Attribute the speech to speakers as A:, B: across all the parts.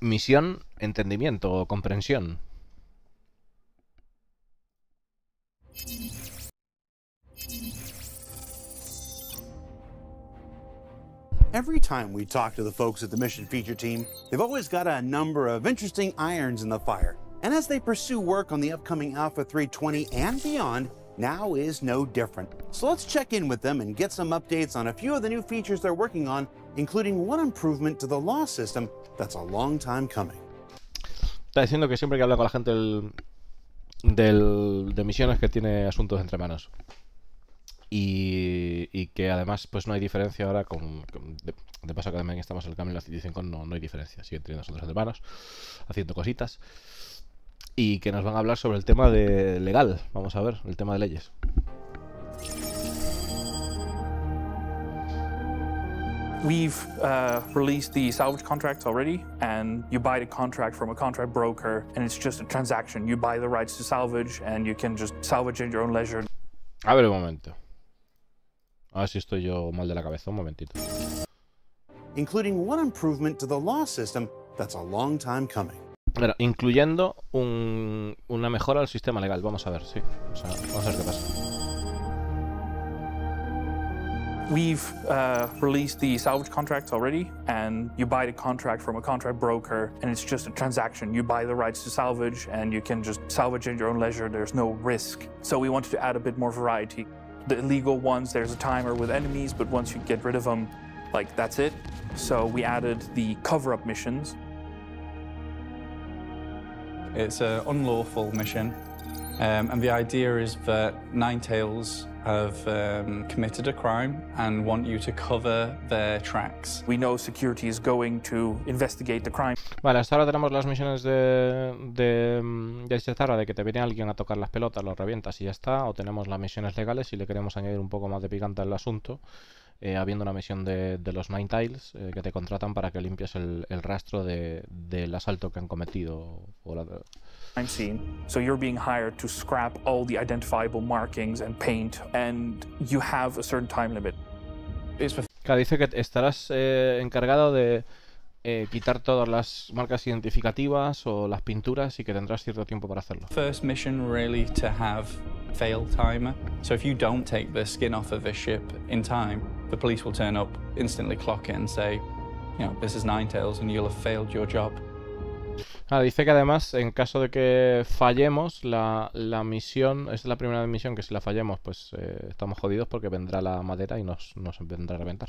A: Misión, entendimiento o comprensión.
B: Every time we talk to the folks at the Mission Feature Team, they've always got a number of interesting irons in the fire. And as they pursue work on the upcoming Alpha 320 and beyond, now is no different. So let's check in with them and get some updates on a few of the new features they're working on, including one improvement to the law system that's a long time coming.
A: Está diciendo que siempre que habla con la gente de misiones que tiene asuntos entre manos. Y que además pues no hay diferencia ahora de paso que también estamos en el camino y dicen que no hay diferencia, siguen teniendo asuntos entre manos, haciendo cositas, y que nos van a hablar sobre el tema de legal, vamos a ver, el tema de leyes.
C: We've released the salvage contracts already, and you buy the contract from a contract broker, and it's just a transaction. You buy the rights to salvage, and you can just salvage at your own leisure.
A: A ver un momento. A ver si estoy yo mal de la cabeza, un momentito.
B: Including one improvement to the law system that's a long time coming.
A: Bueno, incluyendo una mejora al sistema legal. Vamos a ver, sí. Vamos a ver qué pasa.
C: We've released the salvage contracts already, and you buy the contract from a contract broker, and it's just a transaction. You buy the rights to salvage, and you can just salvage at your own leisure. There's no risk. So we wanted to add a bit more variety. The illegal ones, there's a timer with enemies, but once you get rid of them, like, that's it. So we added the cover-up missions.
D: It's an unlawful mission, and the idea is that Ninetales have committed a crime and want you to cover their tracks.
C: We know security is going to investigate the crime.
A: Vale, hasta ahora tenemos las misiones de chatarra, de que te viene alguien a tocar las pelotas, los revientas y ya está. O tenemos las misiones legales y le queremos añadir un poco más de picante al asunto, habiendo una misión de los Ninetales que te contratan para que limpies el rastro del asalto que han cometido.
C: Crime scene. So you're being hired to scrap all the identifiable markings and paint, and you have a certain time limit.
A: Claro, dice que estarás encargado de quitar todas las marcas identificativas o las pinturas y que tendrás cierto tiempo para hacerlo.
D: First mission really to have fail timer. So if you don't take the skin off of the ship in time, the police will turn up, instantly clock it and say, you know, this is Ninetales and you'll have failed your job.
A: Dice que además, en caso de que fallemos, la misión, esta es la primera misión que si la fallemos, pues estamos jodidos porque vendrá la madera y nos vendrá a reventar.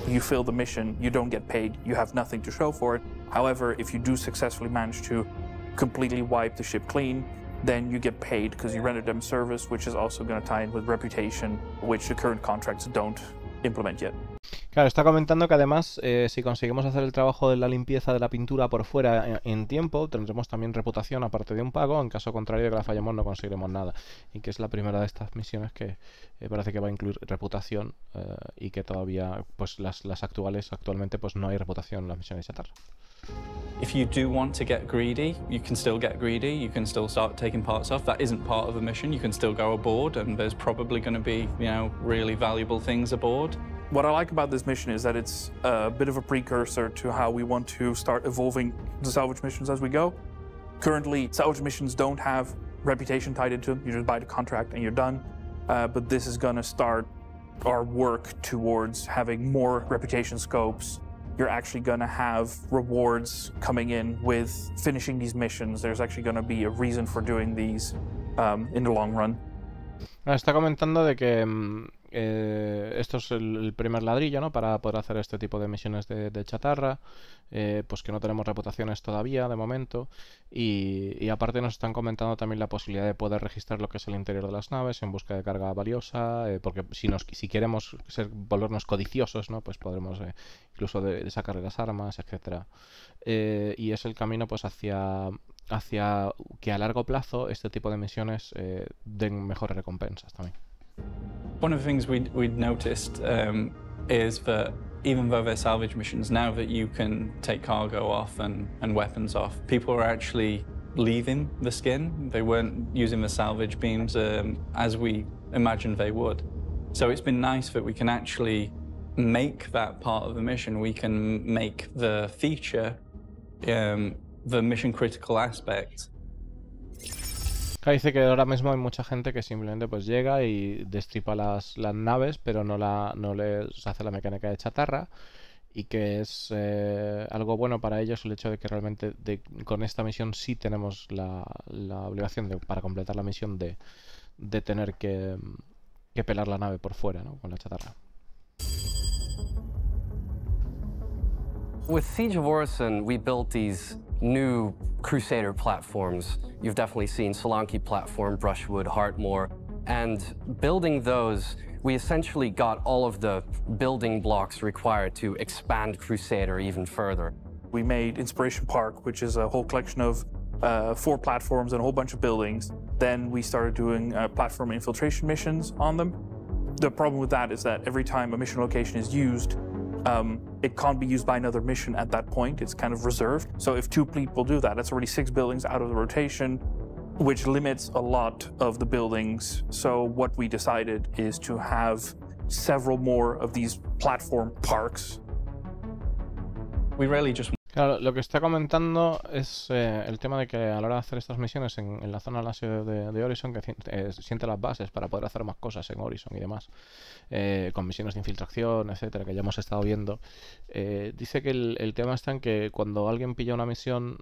C: You fail the mission, you don't get paid, you have nothing to show for it. However, if you do successfully manage to completely wipe the ship clean, then you get paid because you rendered them service, which is also going to tie in with reputation, which the current contracts don't implement yet.
A: Claro, está comentando que además si conseguimos hacer el trabajo de la limpieza de la pintura por fuera en tiempo, tendremos también reputación aparte de un pago. En caso contrario de que la fallemos no conseguiremos nada. Y que es la primera de estas misiones que parece que va a incluir reputación y que todavía pues las actualmente pues no hay reputación en las misiones de chatarra.
D: If you do want to get greedy, you can still get greedy. You can still start taking parts off. That isn't part of the mission. You can still go aboard, and there's probably going to be, you know, really valuable things aboard.
C: What I like about this mission is that it's a bit of a precursor to how we want to start evolving the salvage missions as we go. Currently, salvage missions don't have reputation tied into them. You just buy the contract and you're done. But this is going to start our work towards having more reputation scopes. You're actually going to have rewards coming in with finishing these missions. There's actually going to be a reason for doing these in the long run.
A: Está comentando de que esto es el primer ladrillo, ¿no? Para poder hacer este tipo de misiones de chatarra, pues que no tenemos reputaciones todavía de momento, y aparte nos están comentando también la posibilidad de poder registrar lo que es el interior de las naves en busca de carga valiosa, porque si queremos volvernos codiciosos, ¿no? Pues podremos incluso de sacar las armas, etcétera. Y es el camino pues hacia que a largo plazo este tipo de misiones den mejores recompensas también.
D: One of the things we'd noticed is that even though they're salvage missions, now that you can take cargo off and weapons off, people are actually leaving the skin. They weren't using the salvage beams as we imagined they would. So it's been nice that we can actually make that part of the mission. We can make the feature the mission critical aspect.
A: Dice que ahora mismo hay mucha gente que simplemente pues llega y destripa las naves, pero no les hace la mecánica de chatarra, y que es algo bueno para ellos el hecho de que realmente con esta misión sí tenemos la obligación para completar la misión de tener que pelar la nave por fuera, ¿no? Con la chatarra.
E: With Siege of Orison, we built these new Crusader platforms. You've definitely seen Solanke platform, Brushwood, Heartmoor, and building those, we essentially got all of the building blocks required to expand Crusader even further.
C: We made Inspiration Park, which is a whole collection of 4 platforms and a whole bunch of buildings. Then we started doing platform infiltration missions on them. The problem with that is that every time a mission location is used, it can't be used by another mission at that point. It's kind of reserved. So if 2 people do that, that's already 6 buildings out of the rotation, which limits a lot of the buildings. So what we decided is to have several more of these platform parks.
D: We really just...
A: Claro, lo que está comentando es el tema de que a la hora de hacer estas misiones en la zona del asedio de Horizon, que siente las bases para poder hacer más cosas en Horizon y demás, con misiones de infiltración, etcétera, que ya hemos estado viendo. Dice que el tema está en que cuando alguien pilla una misión,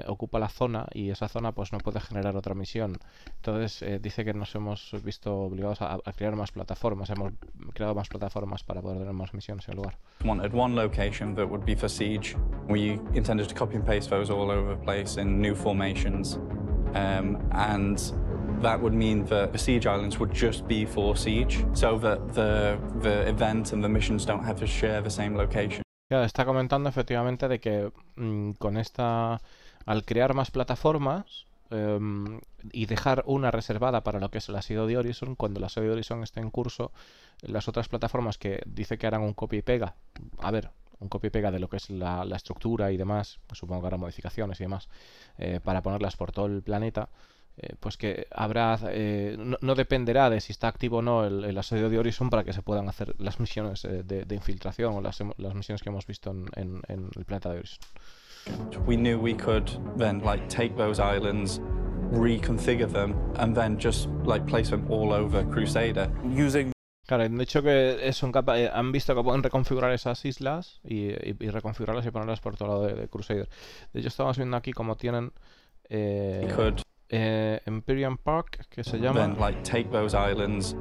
A: ocupa la zona, y esa zona pues no puede generar otra misión. Entonces dice que nos hemos visto obligados a crear más plataformas, hemos creado más plataformas para poder tener más misiones en el lugar.
D: Wanted one location that would be for Siege. We intended to copy and paste those all over the place in new formations, and that would mean that the Siege Islands would just be for Siege, so that the event and the missions don't have to share the same location.
A: Ya, está comentando efectivamente de que con al crear más plataformas y dejar una reservada para lo que es el asedio de Horizon, cuando el asedio de Horizon esté en curso, las otras plataformas que dice que harán un copia y pega, un copia y pega de lo que es la estructura y demás, pues supongo que hará modificaciones y demás, para ponerlas por todo el planeta, pues que habrá, no dependerá de si está activo o no el asedio de Horizon para que se puedan hacer las misiones de infiltración o las misiones que hemos visto en el planeta de Horizon.
D: We knew we could then take those islands, reconfigure them, and then just place them all over Crusader.
A: Claro, han dicho que han visto que pueden reconfigurar esas islas y reconfigurarlas y ponerlas por todo lado de Crusader. De hecho, estamos viendo aquí como tienen Imperium Park, que se llama,
D: then take those islands,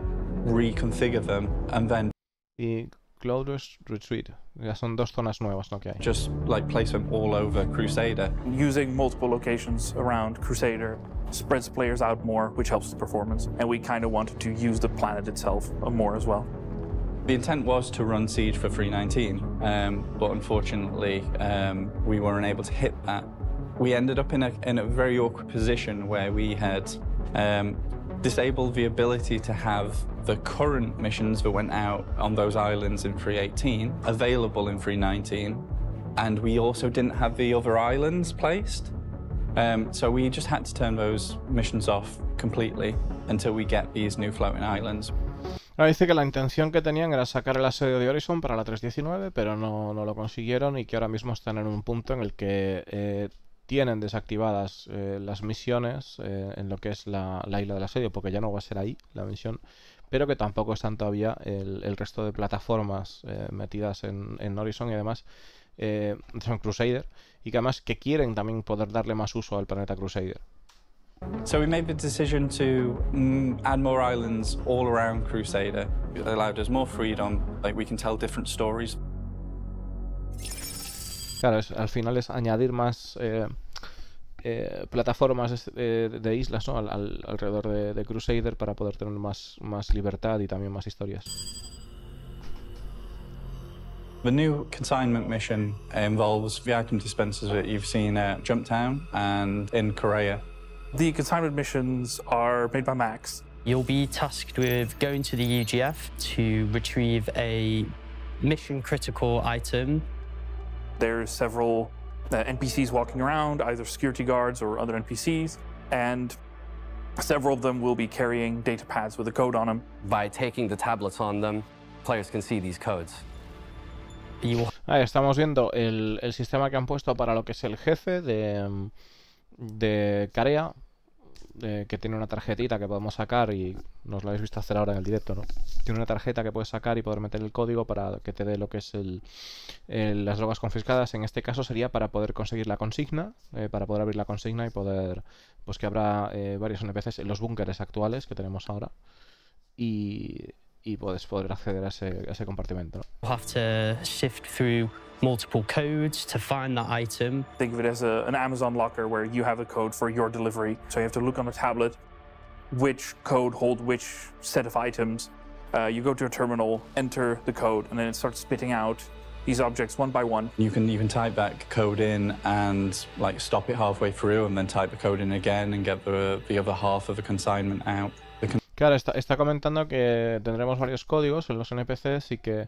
D: reconfigure them, and then
A: y Cloudress Retreat. Ya son 2 zonas nuevas, ¿no? Que hay.
D: Just place them all over Crusader.
C: Using multiple locations around Crusader spreads players out more, which helps the performance. And we kind of wanted to use the planet itself more as well.
D: The intent was to run Siege for 319, but unfortunately we weren't able to hit that. We ended up in a very awkward position where we had disabled the ability to have the current missions that went out on those islands in 318 available in 319, and we also didn't have the other islands placed. So we just had to turn those missions off completely until we get these new floating islands.
A: Ahora dice que la intención que tenían era sacar el asedio de Horizon para la 319, pero no lo consiguieron, y que ahora mismo están en un punto en el que tienen desactivadas las misiones en lo que es la isla del asedio, porque ya no va a ser ahí la misión, pero que tampoco están todavía el resto de plataformas metidas en Horizon y además son Crusader, y que además que quieren también poder darle más uso al planeta Crusader.
D: So we made the decision to add more islands all around Crusader. It allowed us more freedom, we can tell different stories.
A: Claro, al final es añadir más plataformas de islas, ¿no? alrededor de Crusader, para poder tener más libertad y también más historias.
D: The new consignment mission involves the item dispensers that you've seen at Jumptown and in Korea.
C: The consignment missions are made by Max.
F: You'll be tasked with going to the UGF to retrieve a mission-critical item.
C: There's several NPCs walking around, either security guards or other NPCs, and several of them will be carrying data pads with a code on them.
E: By taking the tablets on them, players can see these codes.
F: but you will.
A: Ahí estamos viendo el sistema que han puesto para lo que es el jefe de Carea, que tiene una tarjetita que podemos sacar y nos lo habéis visto hacer ahora en el directo, ¿no? Tiene una tarjeta que puedes sacar y poder meter el código para que te dé lo que es las drogas confiscadas. En este caso sería para poder conseguir la consigna, para poder abrir la consigna y poder, pues que habrá varios NPCs en los búnkeres actuales que tenemos ahora y puedes poder acceder a ese compartimento, ¿no?
F: You'll have to sift through multiple codes to find that item.
C: Think of it as an Amazon locker where you have a code for your delivery. So you have to look on a tablet which code holds which set of items. You go to a terminal, enter the code, and then it starts spitting out these objects one by one.
D: You can even type that code in and like stop it halfway through and then type the code in again and get the other half of the consignment out.
A: Claro, está comentando que tendremos varios códigos en los NPCs y que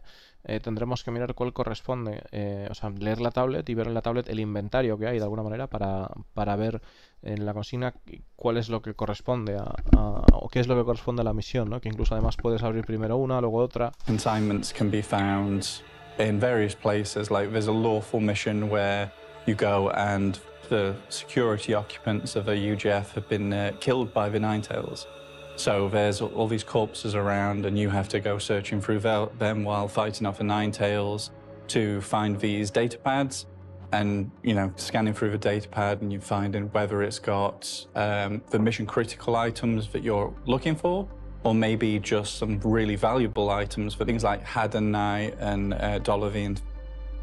A: tendremos que mirar cuál corresponde, o sea, leer la tablet y ver en la tablet el inventario que hay de alguna manera para ver en la consigna cuál es lo que corresponde o qué es lo que corresponde a la misión, ¿no? Que incluso además puedes abrir primero una, luego otra.
D: Consignments can be found in various places. Like there's a lawful mission where you go and the security occupants of a UGF have been killed by the Ninetales. So there's all these corpses around and you have to go searching through them while fighting off the Ninetales to find these data pads and, you know, scanning through the data pad and you finding whether it's got the mission critical items that you're looking for or maybe just some really valuable items for things like Hadanai and Dolavi and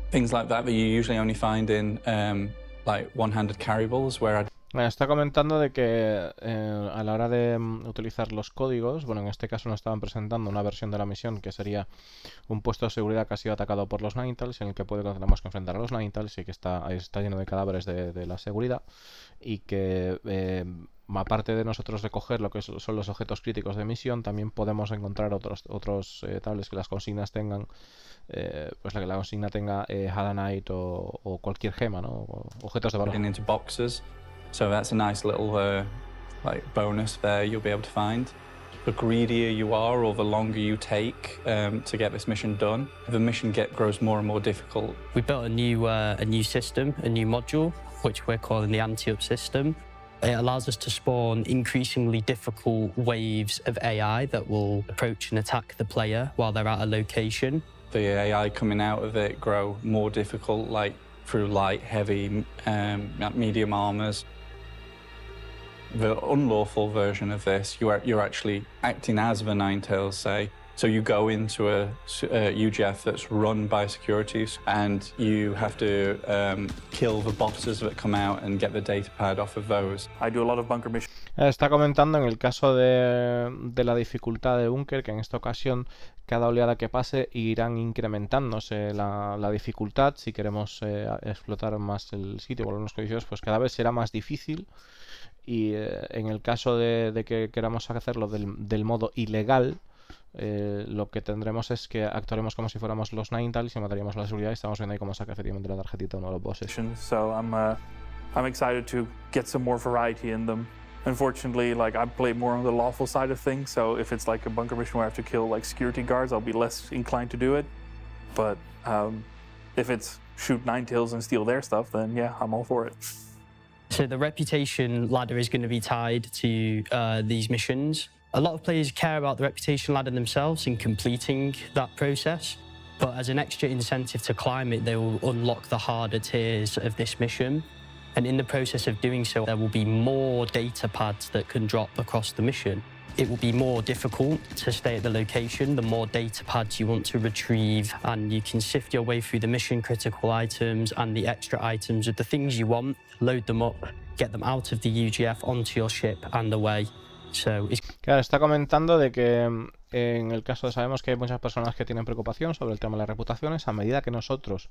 D: things like that you usually only find in like one-handed carryballs where
A: Está comentando de que a la hora de utilizar los códigos, bueno, en este caso nos estaban presentando una versión de la misión que sería un puesto de seguridad que ha sido atacado por los Ninetales, en el que tenemos que enfrentar a los Ninetales y que está lleno de cadáveres de la seguridad y que aparte de nosotros recoger lo que son los objetos críticos de misión, también podemos encontrar otros tablets que las consignas tengan, pues la consigna tenga Hadanite o cualquier gema, ¿no? O objetos de valor.
D: So that's a nice little like bonus there you'll be able to find. The greedier you are or the longer you take to get this mission done, the mission grows more and more difficult.
F: We built a new system, a new module, which we're calling the anti-up system. It allows us to spawn increasingly difficult waves of AI that will approach and attack the player while they're at a location.
D: The AI coming out of it grow more difficult, like through light, heavy, medium armors. The unlawful version of this, you're actually acting as the Ninetales, say. So you go into a UGF that's run by securities and you have to kill the bosses that come out and get the data pad off of those.
C: I do a lot of bunker missions.
A: Está comentando en el caso de la dificultad de búnker que en esta ocasión cada oleada que pase irán incrementándose la dificultad. Si queremos explotar más el sitio con los códigos, pues cada vez será más difícil. Y en el caso de que queramos hacerlo del modo ilegal, lo que tendremos es que actuaremos como si fuéramos los Ninetales y mataríamos a la seguridad y estamos viendo ahí cómo saca efectivamente la tarjetita uno de los bosses.
C: So I'm excited to get some more variety in them. Unfortunately, like I play more on the lawful side of things, so if it's like a bunker mission where I have to kill like security guards, I'll be less inclined to do it. But if it's shoot Ninetales and steal their stuff, then yeah, I'm all for it.
F: So the reputation ladder is going to be tied to these missions. A lot of players care about the reputation ladder themselves in completing that process, but as an extra incentive to climb it, they will unlock the harder tiers of this mission. And in the process of doing so, there will be more data pads that can drop across the mission. It will be more difficult to stay at the location, the more data pads you want to retrieve, and you can sift your way through the mission critical items and the extra items of the things you want, load them up, get them out of the UGF onto your ship and away.
A: Claro, está comentando de que en el caso de sabemos que hay muchas personas que tienen preocupación sobre el tema de las reputaciones. A medida que nosotros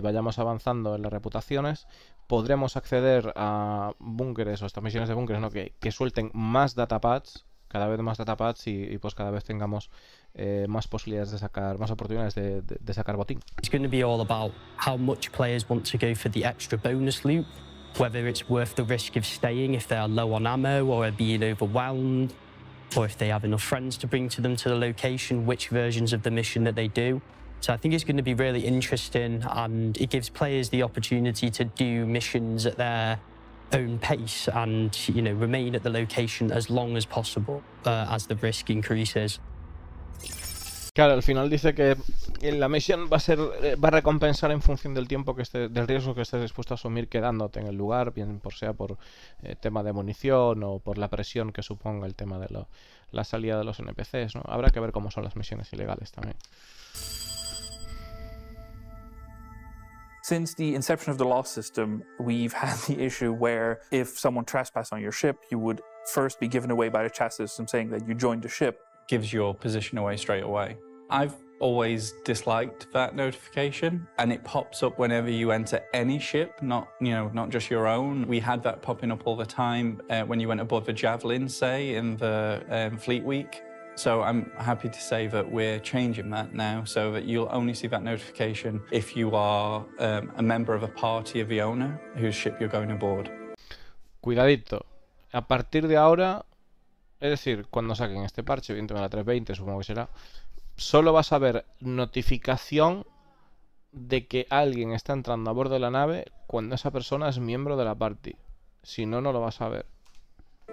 A: vayamos avanzando en las reputaciones, podremos acceder a búnkeres o estas misiones de búnkeres, ¿no? que suelten más datapads, cada vez más datapads y pues cada vez tengamos más posibilidades de sacar, más oportunidades de sacar botín.
F: It's going to be all about how much players want to go for the extra bonus loot. Whether it's worth the risk of staying if they are low on ammo or are being overwhelmed, or if they have enough friends to bring to them to the location, which versions of the mission that they do. So I think it's going to be really interesting, and it gives players the opportunity to do missions at their own pace and, you know, remain at the location as long as possible as the risk increases.
A: Claro, al final dice que la misión va a recompensar en función del tiempo del riesgo que estés dispuesto a asumir quedándote en el lugar, bien sea por tema de munición o por la presión que suponga el tema de la salida de los NPCs, ¿no? Habrá que ver cómo son las misiones ilegales también.
C: Since the inception of the law system, we've had the issue where if someone trespassed on your ship, you would first be given away by the chat system saying that you joined the ship.
D: Gives your position away straight away. I've always disliked that notification, and it pops up whenever you enter any ship, not just your own. We had that popping up all the time when you went aboard the Javelin, say, in the Fleet Week. So I'm happy to say that we're changing that now so that you'll only see that notification if you are a member of a party of the owner whose ship you're going aboard.
A: Cuidadito. A partir de ahora, es decir, cuando saquen este parche, evidentemente la 3.20 supongo que será, solo vas a ver notificación de que alguien está entrando a bordo de la nave cuando esa persona es miembro de la party. Si no, no lo vas a ver.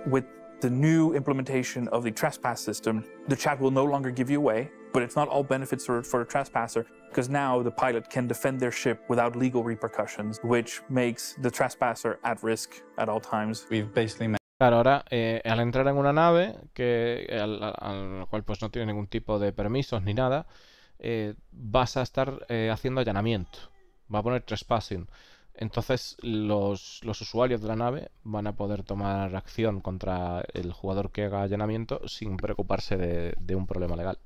C: With the new implementation of the trespass system, the chat will no longer give you away, but it's not all benefits for the trespasser, because now the pilot can defend their ship without legal repercussions, which makes the trespasser at risk at all times.
D: We've basically made...
A: Claro, ahora al entrar en una nave a la cual pues no tiene ningún tipo de permisos ni nada, vas a estar haciendo allanamiento. Va a poner trespassing. Entonces los usuarios de la nave van a poder tomar acción contra el jugador que haga allanamiento sin preocuparse de un problema legal.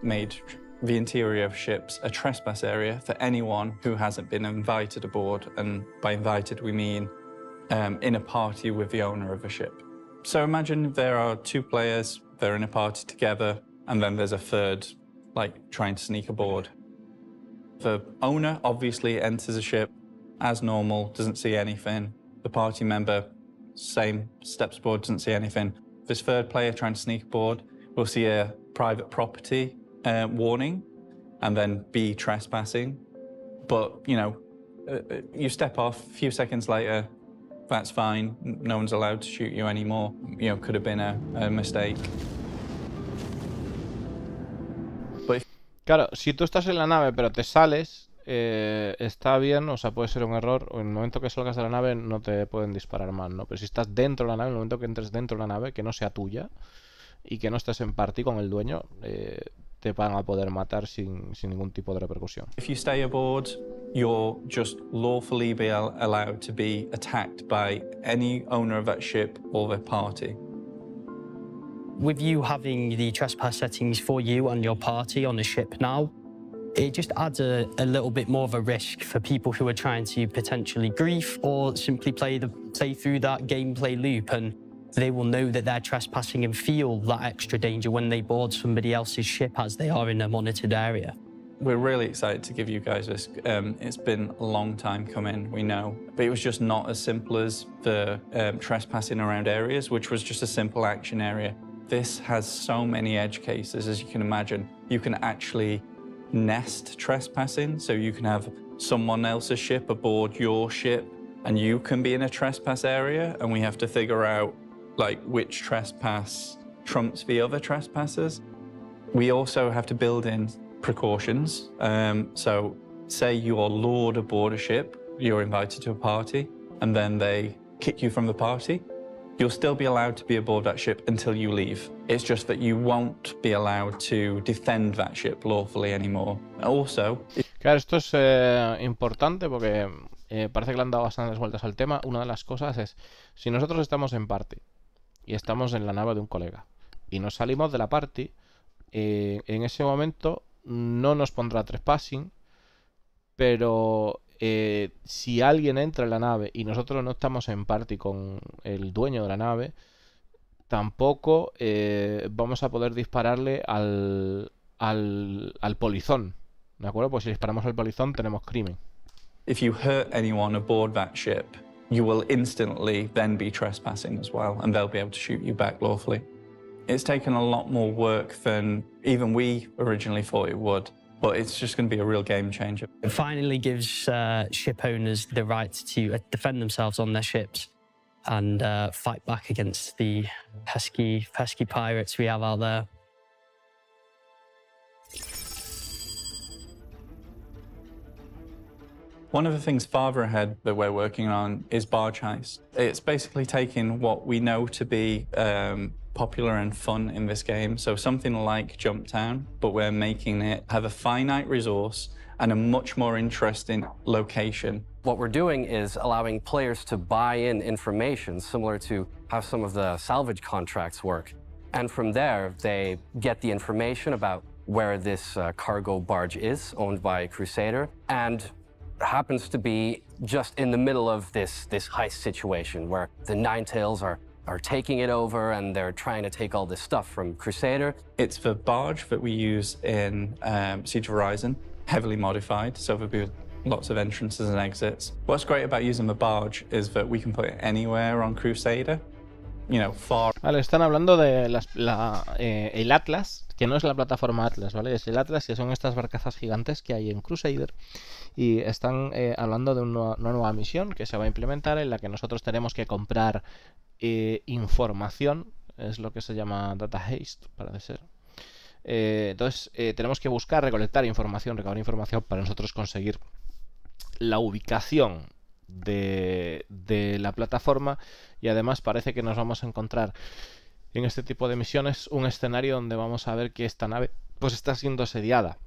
D: Made the interior of ships a trespass area for anyone who hasn't been invited aboard, and by invited we mean in a party with the owner of a ship. So imagine there are two players, they're in a party together, and then there's a third, like, trying to sneak aboard. The owner obviously enters a ship as normal, doesn't see anything. The party member, same, steps aboard, doesn't see anything. This third player trying to sneak aboard will see a private property warning and then be trespassing. But, you know, you step off, a few seconds later, that's fine, no one's allowed to shoot you anymore. You know, could have been a mistake. But
A: claro, si tú estás en la nave pero te sales, está bien, o sea, puede ser un error. En el momento que salgas de la nave no te pueden disparar más, ¿no? Pero si estás dentro de la nave, en el momento que entres dentro de la nave, que no sea tuya y que no estés en party con el dueño, te van a poder matar sin ningún tipo de repercusión.
D: if you stay aboard, you're just lawfully be allowed to be attacked by any owner of that ship or their party.
F: With you having the trespass settings for you and your party on the ship now, it just adds a little bit more of a risk for people who are trying to potentially grief or simply play through that gameplay loop, and they will know that they're trespassing and feel that extra danger when they board somebody else's ship as they are in a monitored area.
D: We're really excited to give you guys this. It's been a long time coming, we know, but it was just not as simple as the trespassing around areas, which was just a simple action area. This has so many edge cases, as you can imagine. You can actually nest trespassing, so you can have someone else's ship aboard your ship, and you can be in a trespass area, and we have to figure out, like, which trespass trumps the other trespassers. We also have to build in precautions. So say you're lured aboard a ship, you're invited to a party, and then they kick you from the party. You'll still be allowed to be aboard that ship until you leave. It's just that you won't be allowed to defend that ship lawfully anymore. Also...
A: Claro, esto es importante porque parece que le han dado bastantes vueltas al tema. Una de las cosas es, si nosotros estamos en party y estamos en la nave de un colega y nos salimos de la party, en ese momento no nos pondrá trespassing, pero si alguien entra en la nave y nosotros no estamos en party con el dueño de la nave, tampoco vamos a poder dispararle al polizón, ¿de acuerdo? Pues si disparamos al polizón tenemos crimen.
D: If you hurt anyone aboard that ship, you will instantly then be trespassing as well, and they'll be able to shoot you back lawfully. It's taken a lot more work than even we originally thought it would. But it's just going to be a real game changer.
F: It finally gives ship owners the right to defend themselves on their ships and fight back against the pesky pirates we have out there.
D: One of the things farther ahead that we're working on is barge heist. It's basically taking what we know to be popular and fun in this game, so something like Jump Town, but we're making it have a finite resource and a much more interesting location.
E: What we're doing is allowing players to buy in information similar to how some of the salvage contracts work. And from there, they get the information about where this cargo barge is, owned by a Crusader, and happens to be just in the middle of this heist situation where the Ninetales are taking it over and they're trying to take all this stuff from Crusader.
D: It's the barge that we use in Siege of Horizon, heavily modified, so there'll be lots of entrances and exits. What's great about using the barge is that we can put it anywhere on Crusader, you know, far.
A: Vale, están hablando de el Atlas, que no es la plataforma Atlas, ¿vale? Es el Atlas, que son estas barcazas gigantes que hay en Crusader. Y están hablando de una nueva misión que se va a implementar en la que nosotros tenemos que comprar información, es lo que se llama data haste, parece ser. Entonces tenemos que buscar, recolectar información, recabar información para nosotros conseguir la ubicación de la plataforma, y además parece que nos vamos a encontrar en este tipo de misiones un escenario donde vamos a ver que esta nave pues está siendo asediada.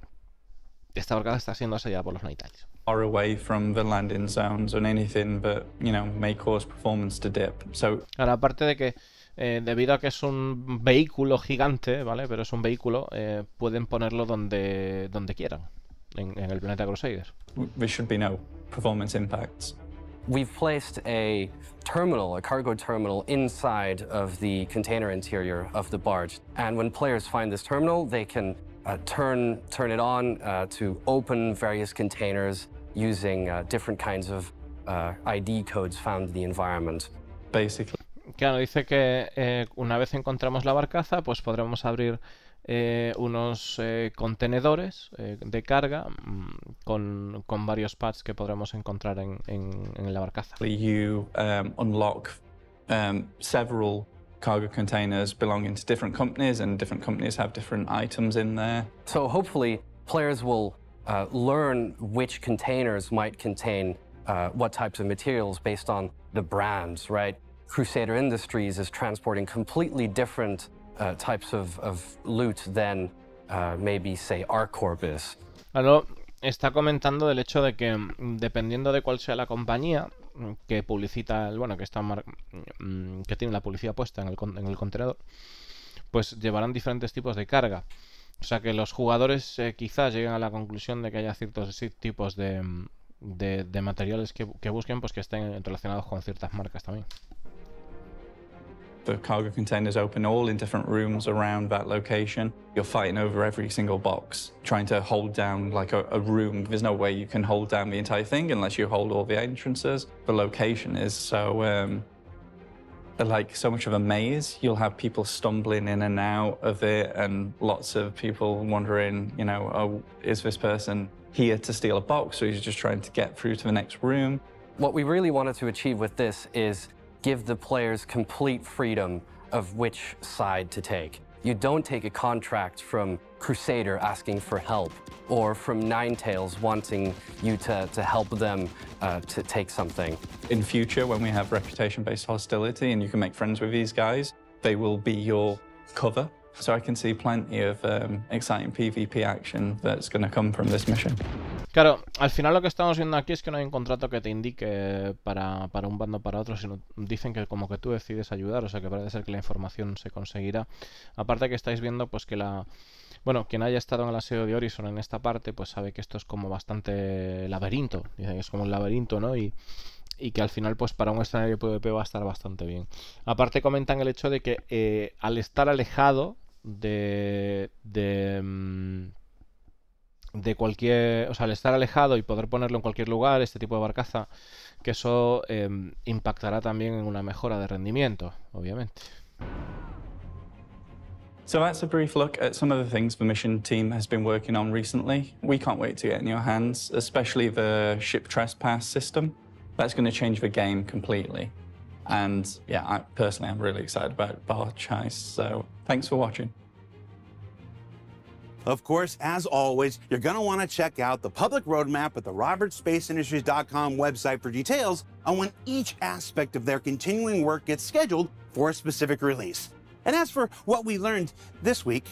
A: Esta barcaza está siendo asediada por los Ninetales.
D: Far away from the landing zones and anything that, you know, may cause performance to dip. So,
A: ahora, aparte de que debido a que es un vehículo gigante, ¿vale? Pero es un vehículo, pueden ponerlo donde quieran en el planeta Crusader.
D: there should be no performance impacts.
E: We've placed a terminal, a cargo terminal, inside of the container interior of the barge. And when players find this terminal, they can turn it on to open various containers using different kinds of ID codes found in the environment.
D: Basically.
A: Claro, dice que una vez encontramos la barcaza, pues podremos abrir unos contenedores de carga con varios pads que podremos encontrar en la barcaza.
D: You unlock several cargo containers belonging to different companies, and different companies have different items in there.
E: So hopefully players will learn which containers might contain what types of materials based on the brands, right? Crusader Industries is transporting completely different types of loot than maybe, say, ArcCorp is.
A: Claro, está comentando del hecho de que dependiendo de cuál sea la compañía que publicita, bueno, que tiene la publicidad puesta en el contenedor, pues llevarán diferentes tipos de carga. O sea que los jugadores quizás lleguen a la conclusión de que haya ciertos tipos de materiales que busquen, pues que estén relacionados con ciertas marcas también.
D: The cargo containers open all in different rooms around that location. You're fighting over every single box, trying to hold down like a room. There's no way you can hold down the entire thing unless you hold all the entrances. The location is so like so much of a maze. You'll have people stumbling in and out of it, and lots of people wondering, you know, oh, is this person here to steal a box, or is just trying to get through to the next room?
E: What we really wanted to achieve with this is give the players complete freedom of which side to take. You don't take a contract from Crusader asking for help, or from Ninetales wanting you to help them to take something.
D: In future, when we have reputation-based hostility and you can make friends with these guys, they will be your cover. So I can see plenty of exciting PvP action that's going to come from this mission.
A: Claro, al final lo que estamos viendo aquí es que no hay un contrato que te indique para un bando o para otro, sino dicen que como que tú decides ayudar, o sea que parece ser que la información se conseguirá. Aparte que estáis viendo pues que bueno, quien haya estado en el asedio de Horizon en esta parte, pues sabe que esto es como bastante laberinto, dicen que es como un laberinto, ¿no? Y que al final pues para un escenario PvP va a estar bastante bien. Aparte comentan el hecho de que al estar alejado de cualquier, o sea, al estar alejado y poder ponerlo en cualquier lugar, este tipo de barcaza, que eso impactará también en una mejora de rendimiento, obviamente.
D: So that's a brief look at some of the things the mission team has been working on recently. We can't wait to get in your hands, especially the ship trespass system. That's going to change the game completely. And yeah, I'm really excited about Barge Heist, so thanks for watching.
B: Of course, as always, you're going to want to check out the public roadmap at the robertspaceindustries.com website for details on when each aspect of their continuing work gets scheduled for a specific release. And as for what we learned this week,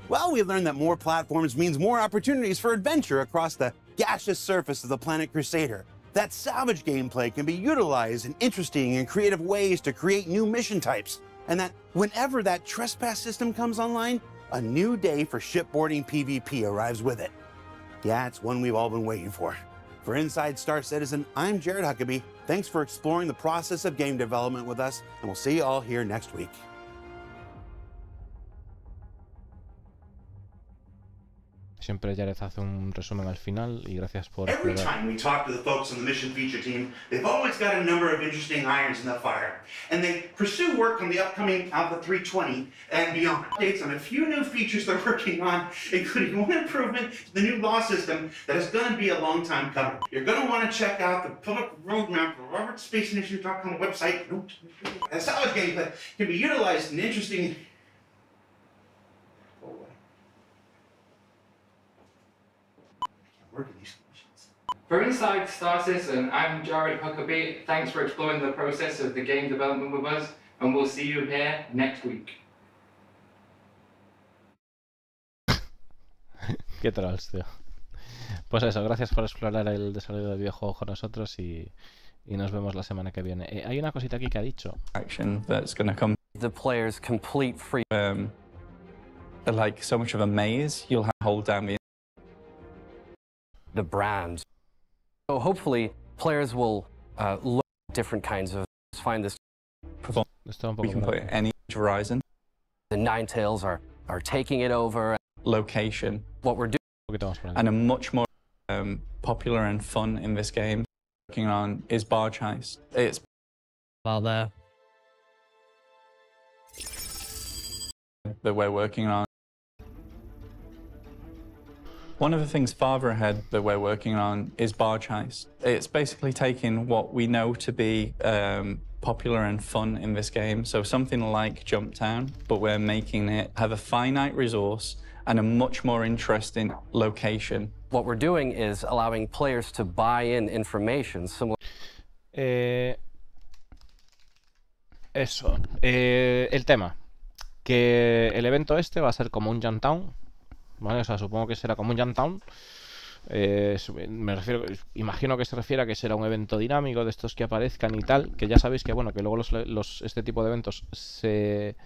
B: well, we learned that more platforms means more opportunities for adventure across the gaseous surface of the planet Crusader. That salvage gameplay can be utilized in interesting and creative ways to create new mission types. And that whenever that trespass system comes online, a new day for shipboarding PvP arrives with it. Yeah, it's one we've all been waiting for. For Inside Star Citizen, I'm Jared Huckabee. Thanks for exploring the process of game development with us, and we'll see you all here next week.
A: Siempre Jared hace un resumen al final y gracias por
B: Every
A: explorar.
B: time we talk to the folks on the mission feature team, they've always got a number of interesting irons in the fire. And they pursue work on the upcoming Alpha 320 and beyond. Updates on a few new features they're working on, including one improvement to the new law system that is going to be a long time coming. You're going to want to check out the public roadmap for robertspaceindustries.com website. And salvage gameplay can be utilized in interesting...
G: For Inside Star Citizen, I'm Jared Huckabee. Thanks for exploring the process of the game development with us, and we'll see you here next week.
A: Qué trolls, tío. Pues eso, gracias por explorar el desarrollo del videojuego con nosotros y nos vemos la semana que viene. Hay una cosita aquí que ha dicho.
D: Action that's going to come.
E: The player's complete freedom.
D: Like so much of a maze, you'll have to hold down
E: the brand. So hopefully players will look at different kinds of find this
D: performance. We can put any horizon.
E: The Ninetales are taking it over.
D: Location.
E: What we're doing.
D: And a much more popular and fun in this game working on is Barge Heist. It's
F: out there
D: that we're working on. One of the things farther ahead that we're working on is Barge Heist. It's basically taking what we know to be popular and fun in this game, so something like Jump Town, but we're making it have a finite resource and a much more interesting location.
E: What we're doing is allowing players to buy in information similar.
A: Eso. El tema. Que el evento este va a ser como un Jump Town. ¿Vale? O sea, supongo que será como un Jump Town. Me refiero, imagino que se refiere a que será un evento dinámico de estos que aparezcan y tal. Que ya sabéis que bueno, que luego este tipo de eventos se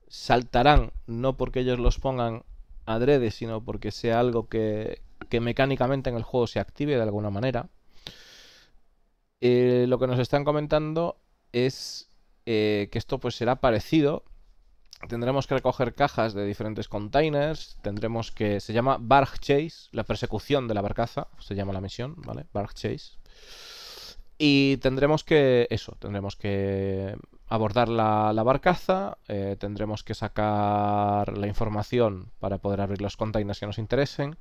A: saltarán, no porque ellos los pongan adrede, sino porque sea algo que mecánicamente en el juego se active de alguna manera. Lo que nos están comentando es que esto pues será parecido. Tendremos que recoger cajas de diferentes containers. Tendremos que... Se llama Barge Chase, la persecución de la barcaza. Se llama la misión, ¿vale? Barge Chase. Y tendremos que... Eso, tendremos que abordar la barcaza. Tendremos que sacar la información para poder abrir los containers que nos interesen.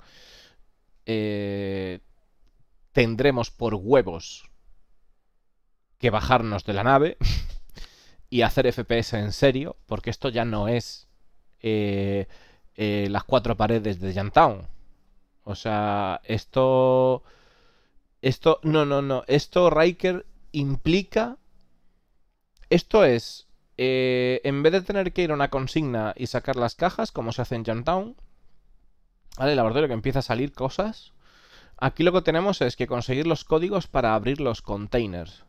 A: Tendremos por huevos que bajarnos de la nave y hacer FPS en serio, porque esto ya no es las cuatro paredes de Yantown. O sea, esto... No. Esto, Riker, implica... Esto es... en vez de tener que ir a una consigna y sacar las cajas, como se hace en Yantown, ¿vale? El laboratorio que empieza a salir cosas. Aquí lo que tenemos es que conseguir los códigos para abrir los containers.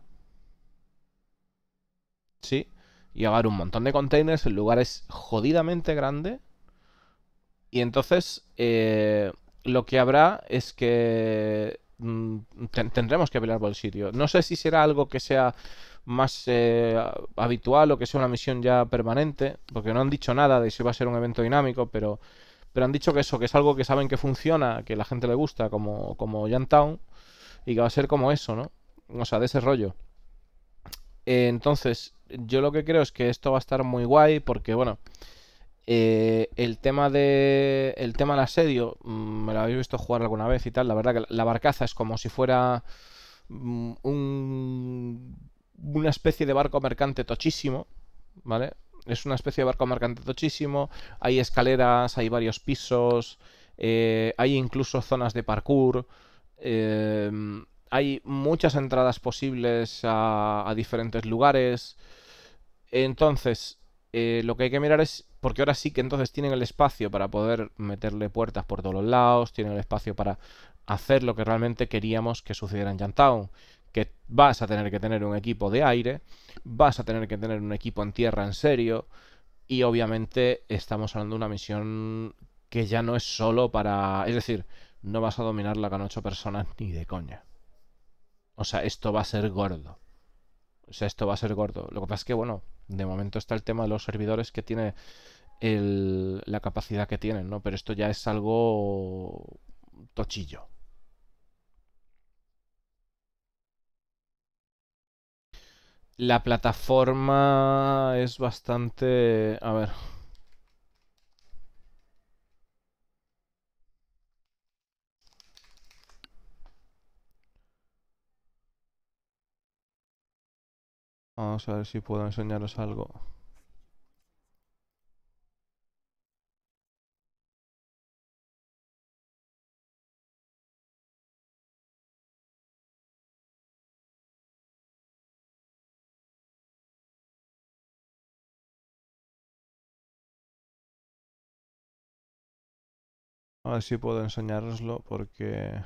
A: Sí, y haber un montón de containers en lugares jodidamente grande. Y entonces lo que habrá es que tendremos que pelear por el sitio. No sé si será algo que sea más habitual o que sea una misión ya permanente, porque no han dicho nada de si va a ser un evento dinámico, pero han dicho que eso, que es algo que saben que funciona, que a la gente le gusta, como Yantown, y que va a ser como eso, ¿no? O sea, de ese rollo. Entonces, yo lo que creo es que esto va a estar muy guay porque, bueno, el tema del asedio, me lo habéis visto jugar alguna vez y tal. La verdad que la barcaza es como si fuera una especie de barco mercante tochísimo, ¿vale? Es una especie de barco mercante tochísimo. Hay escaleras, hay varios pisos, hay incluso zonas de parkour. eh, Hay muchas entradas posibles a diferentes lugares. Entonces, lo que hay que mirar es, porque ahora sí que entonces tienen el espacio para poder meterle puertas por todos los lados, tienen el espacio para hacer lo que realmente queríamos que sucediera en Yantown, que vas a tener que tener un equipo de aire, vas a tener que tener un equipo en tierra en serio, y obviamente estamos hablando de una misión que ya no es solo para... Es decir, no vas a dominarla con 8 personas ni de coña. O sea, esto va a ser gordo. O sea, esto va a ser gordo. Lo que pasa es que, bueno, de momento está el tema de los servidores que tiene la capacidad que tienen, ¿no? Pero esto ya es algo tochillo. La plataforma es bastante... A ver. Vamos a ver si puedo enseñaros algo. A ver si puedo enseñároslo porque...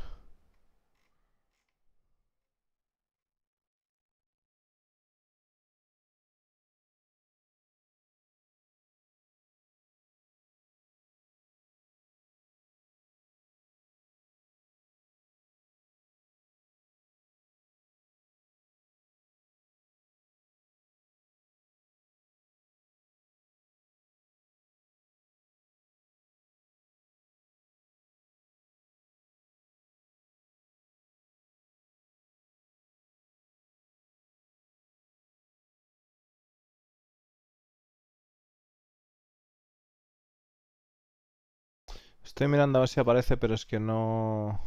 A: Estoy mirando a ver si aparece, pero es que no...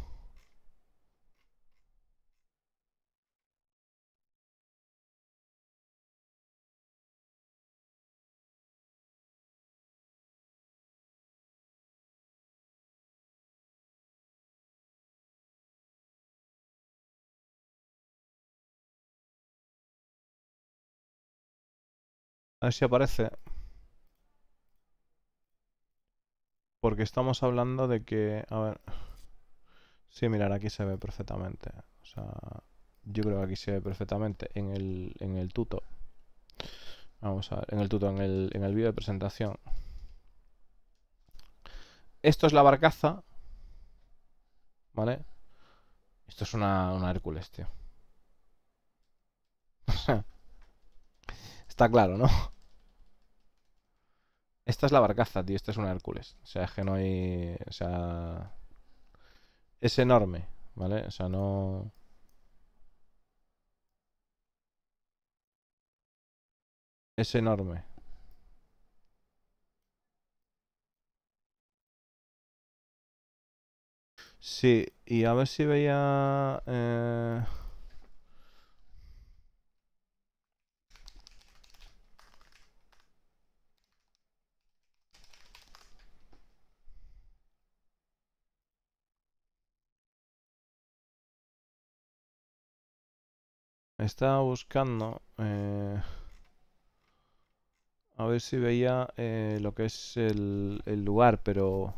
A: A ver si aparece. Porque estamos hablando de que... A ver... Sí, mirar, aquí se ve perfectamente. O sea, yo creo que aquí se ve perfectamente en el tuto. Vamos a ver, en el tuto, en el vídeo de presentación. Esto es la barcaza, ¿vale? Esto es una Hércules, tío. Está claro, ¿no? Esta es la barcaza, tío. Esta es una Hércules. O sea, es que no hay... O sea... Es enorme, ¿vale? O sea, no... Es enorme. Sí, y a ver si veía... Estaba buscando... a ver si veía lo que es el lugar, pero...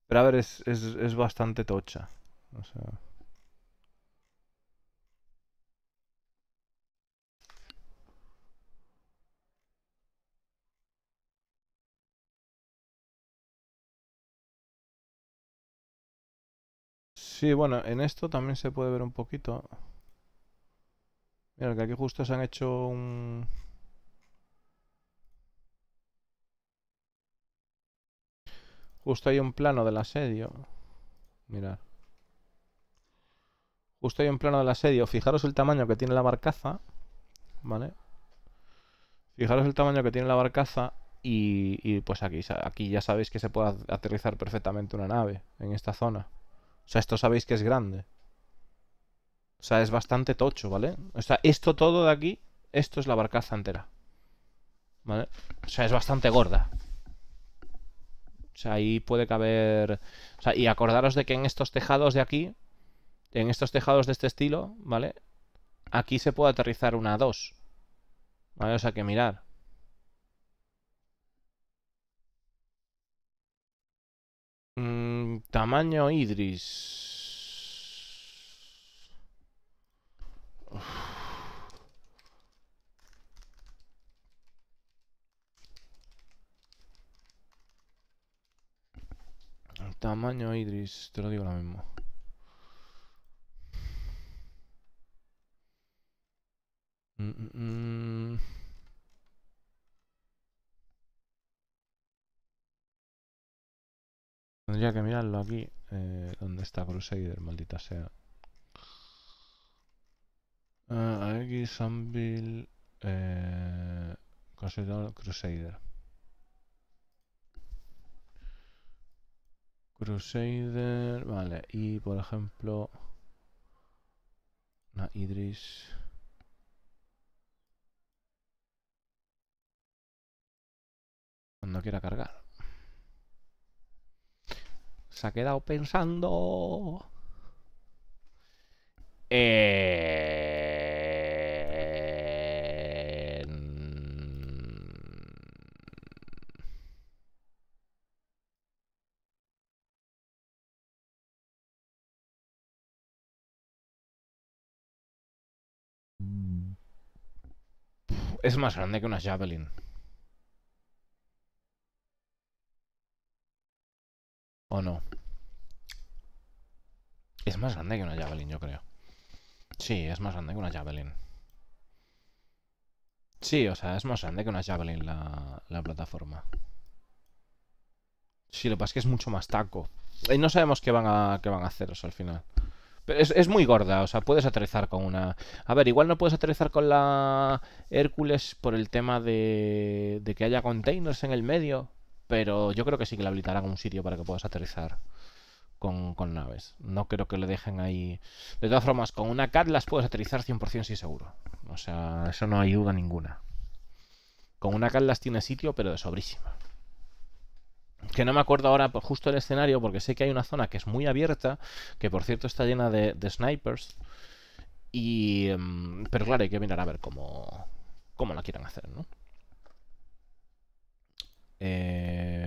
A: Pero a ver, es bastante tocha. O sea... Sí, bueno, en esto también se puede ver un poquito. Mira, que aquí justo se han hecho un... Justo hay un plano del asedio. Mirad. Justo hay un plano del asedio. Fijaros el tamaño que tiene la barcaza, ¿vale? Fijaros el tamaño que tiene la barcaza y pues aquí ya sabéis que se puede aterrizar perfectamente una nave en esta zona. O sea, esto sabéis que es grande. O sea, es bastante tocho, ¿vale? O sea, esto todo de aquí, esto es la barcaza entera, ¿vale? O sea, es bastante gorda. O sea, ahí puede caber... O sea, y acordaros de que en estos tejados de aquí, en estos tejados de este estilo, ¿vale? Aquí se puede aterrizar una A2, ¿vale? O sea, que mirar. Tamaño Idris. Tamaño Idris, te lo digo ahora mismo. Tendría que mirarlo aquí. ¿Dónde está Crusader? Maldita sea. Aquí Sunville. Crusader. Crusader. Vale. Y por ejemplo. Idris. Cuando quiera cargar. Se ha quedado pensando. Es más grande que una Javelin. ¿O no? Es más grande que una Javelin, yo creo. Sí, es más grande que una Javelin. Sí, o sea, es más grande que una Javelin la plataforma. Sí, lo que pasa es que es mucho más taco. Y no sabemos qué van a hacer, o sea, al final. Pero es muy gorda, o sea, puedes aterrizar con una... A ver, igual no puedes aterrizar con la Hércules por el tema de que haya containers en el medio, pero yo creo que sí que le habilitarán un sitio para que puedas aterrizar con naves. No creo que le dejen ahí... De todas formas, con una CAT las puedes aterrizar 100% sí seguro. O sea, eso no hay duda ninguna. Con una CAT las tiene sitio, pero de sobrísima. Que no me acuerdo ahora justo el escenario, porque sé que hay una zona que es muy abierta, que por cierto está llena de snipers. Pero claro, hay que mirar a ver cómo la quieren hacer, ¿no?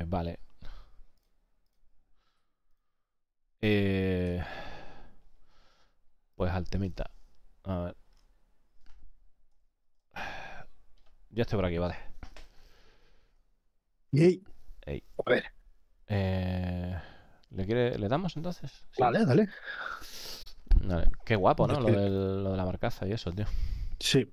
A: Vale. Pues al temita. A ver. Ya estoy por aquí, vale.
H: Yay.
A: Ey.
H: A ver,
A: ¿Le damos entonces? ¿Sí?
H: dale, dale.
A: Vale. Qué guapo, ¿no?
H: Es
A: Lo
H: que-
A: de la barcaza y eso, tío.
H: Sí.